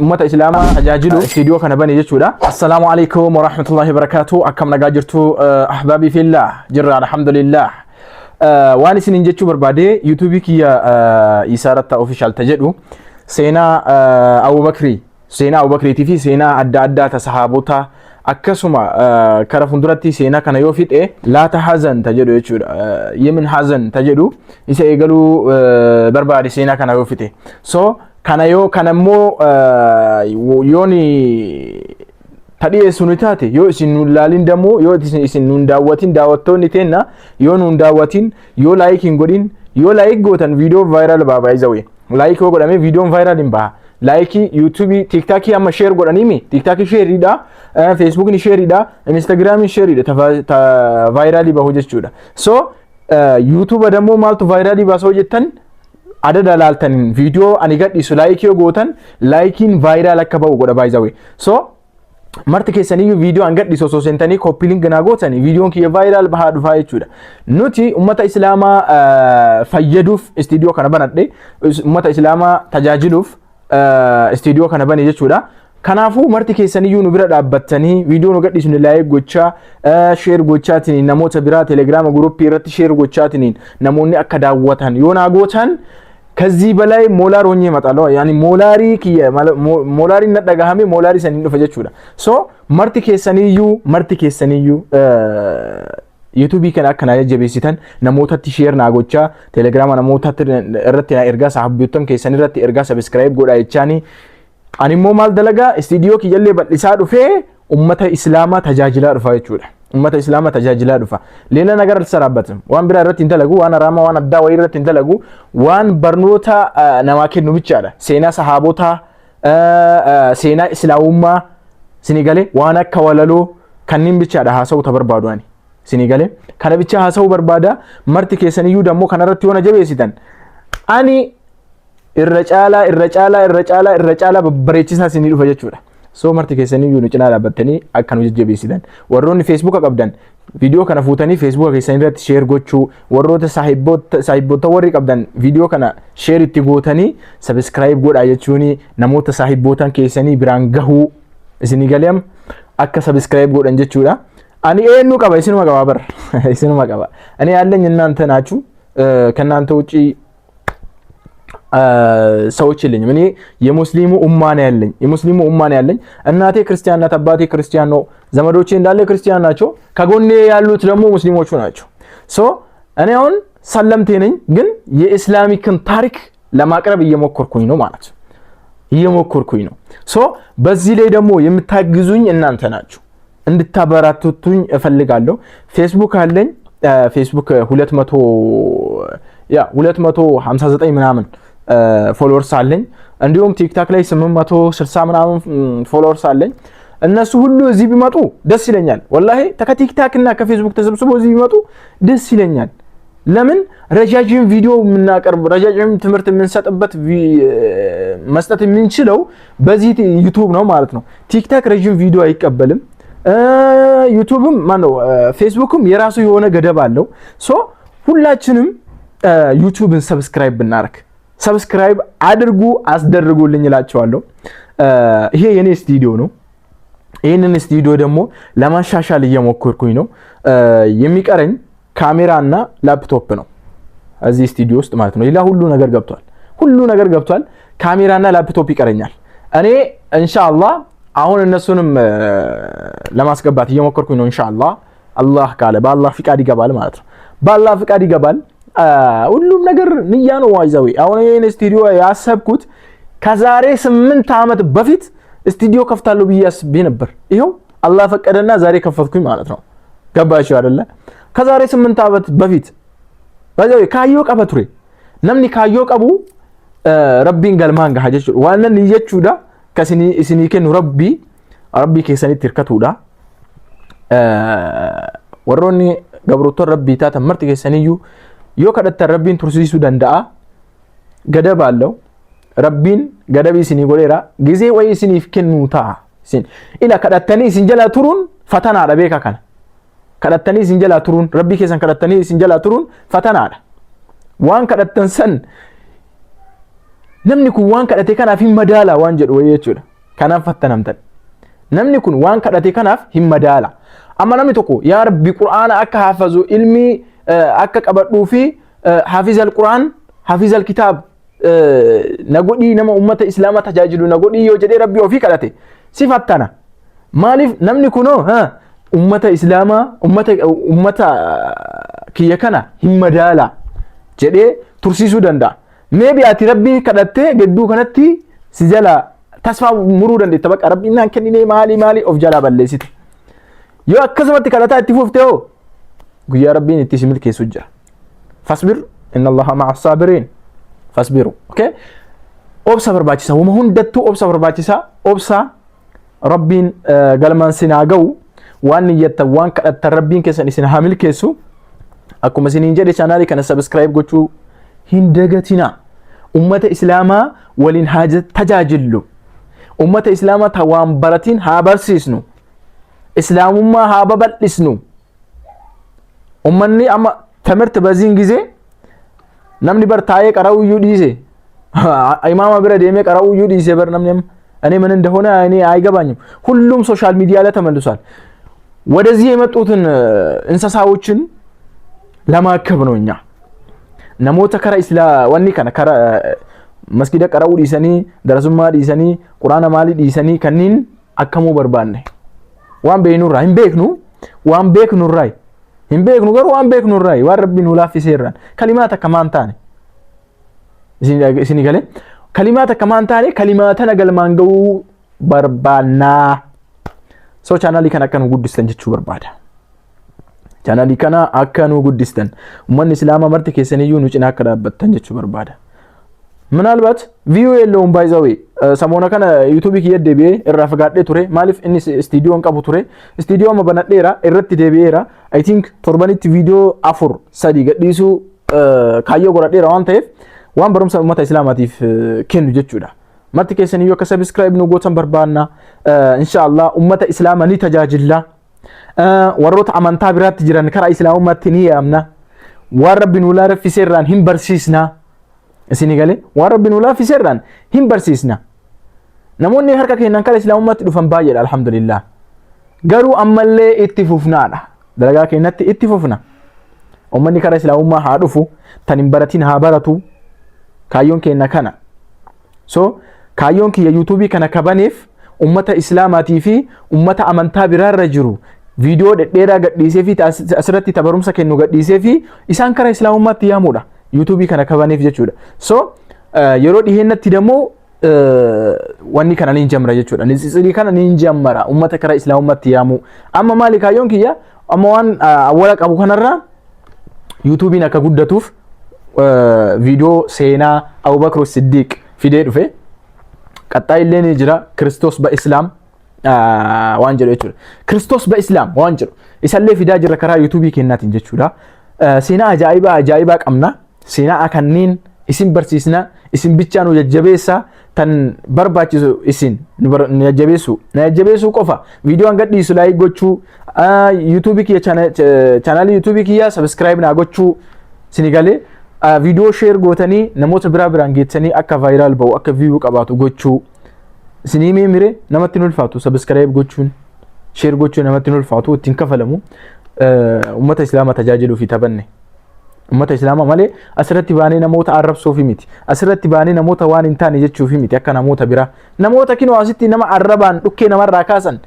ummata islaamaa tajaajilu istiidiyoo kana bane jechuudha. Assalaamu alaykum wa rahmatullahi wa barakatuh. Akkam nagaa jirtu ahbaabii fillah jirra alhamdulillah. Waan isinin jechuu barbaade YouTube kiyya Isaaratta official tajedhu seenaa Abubakriitii fi seenaa adda addaa ta sahaabota akkasuma kara funduratti seenaa kana yoo fixe la tahzan tajedhu jechuudha. Yemin hazan tajedhu isa eegaluu barbaade seenaa kana yoo fixe. So kanammoo yooni tadhiye sunitaate yoo isin nulaalin damo yoo isin nun daawwatin daawwattoonni teenna yoo nun daawwatin yoo like hin godhin yoo like gootan video viral baaba izawe like yoo godhame video viral hin baha like YouTube TikTok amma share godhanimi TikTok share ida Facebook ni share ida Instagram share ida ta viral bahu jechuudha. So YouTube damo maaltu viral baasoo jettan adada laaltan video ani gadhiisu like yoo gootan liking viral akka bahu godha by the way. So marti keessanii video an gadhiisu osoo sentanii copy link na gootani videoon kiyya viral bahaa dhufaa jechuudha. Nuti ummata islaamaa fayyaduuf istiidiyoo kana banadhe ummata islaamaa tajaajiluuf istiidiyoo kana bane jechuudha. Kanaafuu marti keessanii nu bira dhaabbattanii video nu gadhiisu like gochaa share gochaatiin namoota biraa Telegram group irratti share gochaatiin namoonni akka daawwatan yoo na gootan ከዚህ በላይ ሞላር ሆኜ እመጣለሁ ያኒ ሞላሪ ነደጋሃሜ ሞላሪ ሰኒን ዱፈ ጀቹዳ ሶ መርቲ ኬሰኒዩ YouTube kana akkana jabeessitan namootatti share na gocha Telegram namootatti irratti na ergaa sahabbiyotan keessan irratti ergaa subscribe godha jechaani animmoo maal dalaga istiidiyoo kiyyalle bal'isaa dhufe ummata islaamaa tajaajilaa dhufa jechuudha. ummata islaamaa tajaajilaa dhufa leela nagar sarabatam waan bira irratti intalagu waan arama waan adda way irratti intalagu waan barnoota nama kennu bichaadha seenaa sahaabota seenaa islaamummaa sinigale waan akka walaloo kannin bichaadha haasa'u tabarbaadwani sinigale kana bicha haasa'u barbaada marti keessaniyyuu dammoo kanarratti yoona jabeessitan ani irra caala babbareechisaa sinii dhufa jechuudha. So marti keessaniyyuu nu cinaa dhaabbattanii akka nu jajjabeessitan warroonni Facebook qabdan video kana fuutanii Facebook keessanii irratti share gochuu warroota saahibbota warri qabdan video kana share itti gootanii subscribe godhaa jechuuni namoota saahibbotan keessanii biraan gahuu isinii galeem akka subscribe godhan jechuudha. Ani eenyu qaba isinuma qaba bar isinuma qaba ani ያለኝ እናንተ ናችሁ ከእናንተ ውጪ ሰዎች የለኝም እኔ የሙስሊሙ ኡማ ነው ያለኝ እናቴ ክርስቲያን ናት አባቴ ክርስቲያን ነው ዘመዶቼ እንዳለ ክርስቲያን ናቸው ከጎኔ ያሉት ደግሞ ሙስሊሞቹ ናቸው ሶ እኔ አሁን ሰለምቴ ነኝ ግን የኢስላሚክን ታሪክ ለማቅረብ እየሞከርኩኝ ነው ማለት ነው ሶ በዚህ ላይ ደግሞ የምታግዙኝ እናንተ ናችሁ እንድታበራቱኝ እፈልጋለሁ ፌስቡክ አለኝ ፌስቡክ 259 ምናምን ፎሎወርስ አለኝ እንዲሁም ቲክታክ ላይ 860 ምናምን ፎሎወርስ አለኝ እነሱ ሁሉ እዚህ ቢመጡ ደስ ይለኛል ወላሂ ከቲክታክ እና ከፌስቡክ ተሰብስበው እዚህ ቢመጡ ደስ ይለኛል ለምን ረጃጅም ቪዲዮ ምናቀርብ ረጃጅም ትምህርት ምንሰጥበት መስጠት የምንችለው በዚህ ዩቲዩብ ነው ማለት ነው ቲክታክ ረጅም ቪዲዮ አይቀበልም ዩቲዩብም ማነው ፌስቡክም የራሱ የሆነ ገደብ አለው ሶ ሁላችንም ዩቲዩብን ሰብስክራይብ ብናረክ ሰብስክራይብ አድርጉ አስደርጉልኝ እላችኋለሁ ይሄ የኔ ስቱዲዮ ነው ይሄንን ስቱዲዮ ደግሞ ለማሻሻል እየሞከርኩኝ ነው የሚቀረኝ ካሜራና ላፕቶፕ ነው እዚህ ስቱዲዮ ውስጥ ማለት ነው ሌላ ሁሉ ነገር ገብቷል ካሜራና ላፕቶፕ ይቀረኛል እኔ ኢንሻአላህ አሁን እነሱንም ለማስገባት እየሞከርኩኝ ነው ኢንሻአላህ አላህ ካለ በአላህ ፍቃድ ይገባል ማለት ነው በአላህ ፍቃድ ይገባል ሁሉም ነገር ንያ ነው ዋይዛዊ አሁን ይሄን ስቱዲዮ ያሰብኩት ከዛሬ 8 አመት በፊት ስቱዲዮ ከፍታለሁ ብዬ ነበር ይሄው አላህ ፈቀደና ዛሬ ከፈትኩኝ ማለት ነው ገባችሁ አይደለ ከዛሬ 8 አመት በፊት ዋይዛዊ ካዮ ቀበቱሬ ነምኒ ካዮ ቀቡ ረቢን ገልማን ጋጀች ዋነን ይየቹዳ ከስኒ እስኒ ከኑ ረቢ ከሰኒ ትርከቱዳ ወሮኒ ገብሩቶ ረቢ ታተ ምርጥ ከሰኒዩ yoo kadhatta rabbiin tursiisuu danda'a gadab አለው rabbiin gadabi isini godheera ጊዜ ወይ isiniif kennu ta'a isin ila kadhattanii isin jala turuun fatanaadha beeka kana kadhattanii isin jala turuun rabbii keessan kadhattanii isin jala turuun fatanaadha waan kadhattan san namni kun waan kadhate kanaaf hin madaala waan jedhu jechuudha kanaaf fattanamtan. Namni kun waan kadhate kanaaf hin madaala. Amma namni tokko yaa rabbi qur'aana akka haafazu ilmi akka qabadhuu fi haafizal qur'aan haafizal kitaab na godhii nama ummata islaamaa tajaajilu na godhii yoo jedhee rabbi ofii kadhate si fattana. Maaliif namni kunoo ummata islaamaa ummata kiyya kana hin madaala jedhee tursiisuu danda'a. Maybe ati rabbi kadhattee gadduu kanatti si jala tasfaa muruu dandeetta. Bakka rabbiin naan kennine maali of jalaa balleessite. Yoo akkasumatti kadhataa itti fuuftee hoo guyyaa rabbiin itti si milkeessu jira. Fasbir inna allaha ma'a saabiriin. Fasbiru. Okay? Obsa barbaachisa. Wama hundattuu obsa barbaachisa. Obsa rabbiin galmaan sinaa ga'u waan niyyattan waan kadhattan rabbiin keessan isin haa milkeessu. Akkuma isiniin jedhe chaanaalii kana subscribe gochuu hin dagatina. Ummata islaamaa waliin haa tajaajillu. Ummata islaamaa ta waan baratiin haa barsiisnu. Islaamummaa haa babal'isnu. Ummanni amma tamirti baziin gizee namni bar taa'ee qara'uyyuu dhiise. Imaama bira deemee qara'uyyuu dhiise bar namni እኔ ምን እንደሆነ እኔ አይገባኝም። ሁሉም ሶሻል ሚዲያ ላይ ተመልሷል። ወደዚህ የመጡትን እንስሳዎችን ለማከብ ነው። እኛ ነሞተ ከራ ኢስላ ወኒ ከነ ከራ መስጊደ ቀራው ዲሰኒ ደረሱማ ዲሰኒ ቁርአን ማሊ ዲሰኒ ከኒን አከሙ በርባነ ዋን በይኑ ራይ ቤክኑ ዋን ቤክኑ ራይ ቤክኑ ገሩ ዋን ቤክኑ ራይ ወረብን ሁላፊ ሲራን ከሊማተ ከማንታኔ ሲኒ ገለ ከሊማተ ከማንታኔ ከሊማተነ ገልማንገው በርባና ሶ ቻናሊ ከነ አከኑ ጉድስተን ጀቹ በርባዳ ቻናሊ ከነ አከኑ ጉድስተን ኡመን እስላማ መርት ከሰኒዩ ኑጭና ከዳበተን ጀቹ በርባዳ ምናልባት ቪዲዮ የለውም ባይዛዌ ሰሞና ከነ ዩቲዩብ ይየደቤ እራፈጋዴ ቱሬ ማሊፍ እኒ ስቱዲዮን ቀቡ ቱሬ ስቱዲዮ መበነዴራ እረቲ ደቤራ አይ ቲንክ ቶርባኒት ቪዲዮ አፉር ሰዲ ገዲሱ ካዮ ጎራዴራ ዋን ታይፍ ዋን በሩም ሰማታ እስላማቲፍ ከኑ ጀቹዳ መርት ከሰኒዩ ከሰብስክራይብ ነው ጎተን በርባና ኢንሻአላህ ኡመተ እስላማኒ ተጃጅላ ወሮት አማንታ ቢራት ጅራን ከራ እስላሙ ማትኒ ያምና ወረብን ወላ ረፊ ሰራን ሂም በርሲስና እስኒ ገለ ወረብን ወላ ፊ ሰራን ሂም በርሲስና ነሞኒ ሀርካ ከነን ከራ እስላሙ ማት ዱፈን ባየል አልহামዱሊላህ ገሩ አመለ ኢትፉፍናዳ ደረጋ ከነት ኢትፉፍና ኡመኒ ከራ እስላሙ ማ ሃዱፉ ተኒን በረቲን ሃበረቱ ካዮን ከነ ከና ሶ ካዮን ከ የዩቲዩብ ከነ ከበኔፍ ኡመተ እስላማቲ ፊ ኡመተ አመንታ ቢራራ ጅሩ ቪዲዮ ደዴራ ገዲሴ ፊ አስረቲ ተበሩምሰ ከኑ ገዲሴ ፊ ኢሳን ከራ እስላሙ ማት ያሙዳ ዩቲዩብ ከነ ከበኔፍ ጀቹዳ ሶ የሮ ዲሄነት ደሞ ወኒ ከነ ሊንጀምራ ጀቹዳ ንጽጽሪ ከነ ሊንጀምራ ኡመተ ከራ እስላሙ ማት ያሙ አማ ማሊካ ዮን ከያ አማዋን አወላ ቀቡ ከነራ ዩቲዩብና ከጉደቱፍ ቪዲዮ ሴና አቡበክር ሲዲቅ ፊዴ ዱፌ ቀጣይ ለኔ ጅራ ክርስቶስ በእስላም ዋንጀሎ ይችላል ክርስቶስ በእስላም ዋንጀሎ ኢሰለ ፊዳ ጅራ ከራ ዩቲዩብ ከናት እንጀቹዳ ሴና አጃኢባ ቀምና ሴና አከኒን ኢሲን በርሲስና ኢሲን ብቻ ነው የጀቤሳ ተን በርባቺሱ ኢሲን ነጀቤሱ ቆፋ ቪዲዮን ገዲሱ ላይ ጎቹ ዩቲዩብ ቻናል ዩቲዩብ ኪያ ሰብስክራይብ ናጎቹ ሲኒጋሌ ቪዲዮ ሼር ጎተኒ ነሞት ብራብራን ጌተኒ አካ ቫይራል በው አካ ቪው ቀባቱ ጎቹ ሲኒሜ ሚሬ ነመትኑል ፋቱ ሰብስክራይብ ጎቹን ሼር ጎቹን ነመትኑል ፋቱ ትንከፈለሙ ኡመተ እስላማ ተጃጅሉ ፊ ተበነ ኡመተ እስላማ ማለ አስረቲ ባኔ ነሞት አረብ ሶፊ ሚቲ አስረቲ ባኔ ነሞት ዋን እንታን የቹ ፊ ሚቲ አካ ነሞት ቢራ ነሞት ኪኖ አሲቲ ነማ አረባን ዱኬ ነመራ ካሰን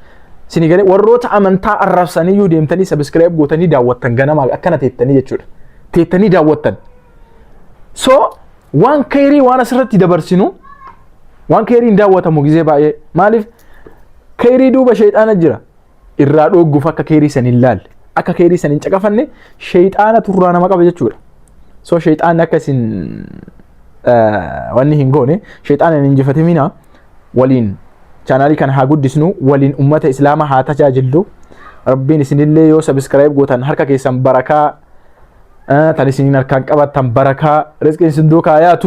ሲኒገለ ወሮት አመንታ አረብሰኒ ዩ ዴምተኒ ሰብስክራይብ ጎተኒ ዳወተን ገነማ አከና ተተኒ የቹ ተተኒ ዳወተን ሶ ዋን ከይሪ ዋን አስረቲ ደበርሲኑ ዋን ከይሪ እንዳወተሙ ጊዜ ባየ ማሊፍ ከይሪ ዱበ ሸይጣን ጅራ ኢራዶ ጉፋ ከከይሪ ሰንላል አካ ከይሪ ሰንን ጨቀፈነ ሸይጣና ቱራና ማቀበ ጀቹዳ ሶ ሸይጣን ነከሲን ወኒ ሂንጎኔ ሸይጣን እንጅፈተሚና ወሊን ቻናሊ ከን ሃጉድስኑ ወሊን ኡመተ እስላማ ሃታጃጅሉ ረቢን ስንለ ዮ ሰብስክራይብ ጎታን ሀርካ ከሰን በረካ ታሊሲኒን አርካን ቀባታን በረካ ርዝቅን ስንዶካ ያቱ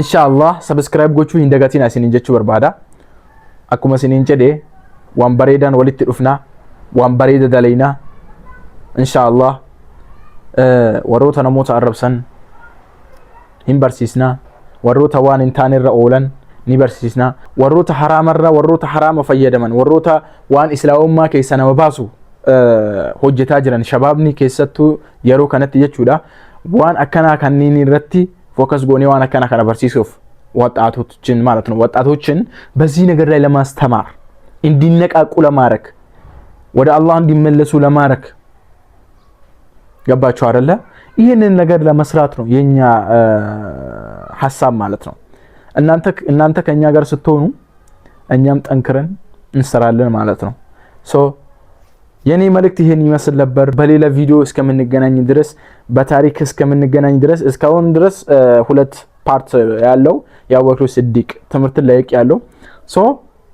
ኢንሻአላህ ሰብስክራይብ ጎቹ እንደጋቲና ሲኒን ጀቹ በርባዳ አኩማ ሲኒን ጨዴ ዋን በሬዳን ወልት ዱፍና ዋን በሬዳ ደለይና ኢንሻአላህ ወሮታ ነሞታ አረብሰን ኢምበርሲስና ወሮታ ዋን እንታን ረኦለን نبرسيسنا وروتا حرام الرا وروتا حرام فيدمن وروتا وان إسلام ما كيسنا وباسو هجتا جران شبابني كيستو يرو كانت يجودا وان أكنا كنيني رتي فوكس غوني وان أكنا كنا برسيسوف ወጣቶችን ማለት ነው ወጣቶችን በዚህ ነገር ላይ ለማስተማር እንዲነቃቁ ለማረክ ወደ አላህ እንዲመለሱ ለማረክ ገባችሁ አይደለ ይሄንን ነገር ለመስራት ነው የኛ ሐሳብ ማለት ነው እናንተ ከኛ ጋር ስትሆኑ እኛም ጠንክረን እንሰራለን ማለት ነው ሶ የኔ መልእክት ይሄን ይመስል ነበር በሌላ ቪዲዮ እስከምንገናኝ ድረስ በታሪክ እስከምንገናኝ ድረስ እስካሁን ድረስ ሁለት ፓርት ያለው ያወክሩ ሲዲቅ ትምርት ላይ ያለው ሶ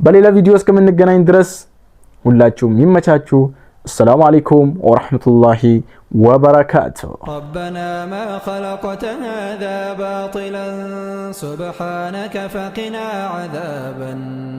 በሌላ ቪዲዮ እስከምንገናኝ ድረስ ሁላችሁም ይመቻችሁ السلام عليكم ورحمة الله وبركاته ربنا ما خلقت هذا باطلا سبحانك فقنا عذاب النار